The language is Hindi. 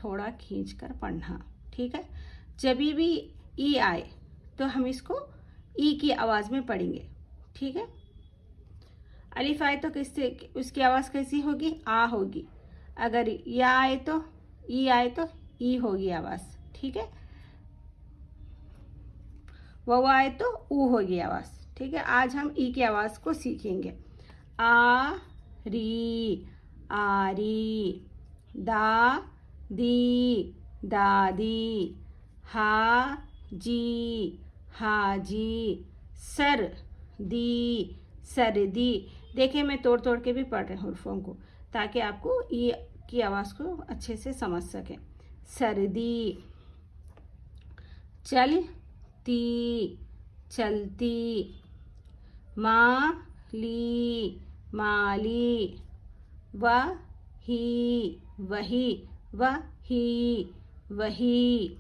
थोड़ा खींच कर पढ़ना, ठीक है। जब भी ई आए तो हम इसको ई की आवाज़ में पढ़ेंगे, ठीक है। अलिफ आए तो किससे उसकी आवाज़ कैसी होगी? आ होगी। अगर या आए तो ई आए तो ई होगी आवाज़, ठीक है। वाव आए तो ऊ होगी आवाज़, ठीक है। आज हम ई की आवाज़ को सीखेंगे। आ री, आरी। दा दी, दादी। हा जी, हाजी। सर दी, सर्दी। देखिए मैं तोड़ तोड़ के भी पढ़ रही हूँ हर्फों को, ताकि आपको ई की आवाज़ को अच्छे से समझ सकें। सर्दी। चलती, चलती। माली, माली। वही, वही, वही, वही।